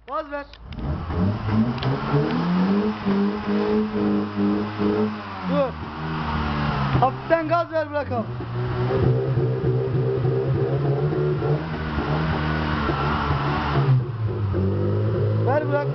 Gaz ver. Dur. Hafiften gaz ver, bırakalım. Ver, bırak.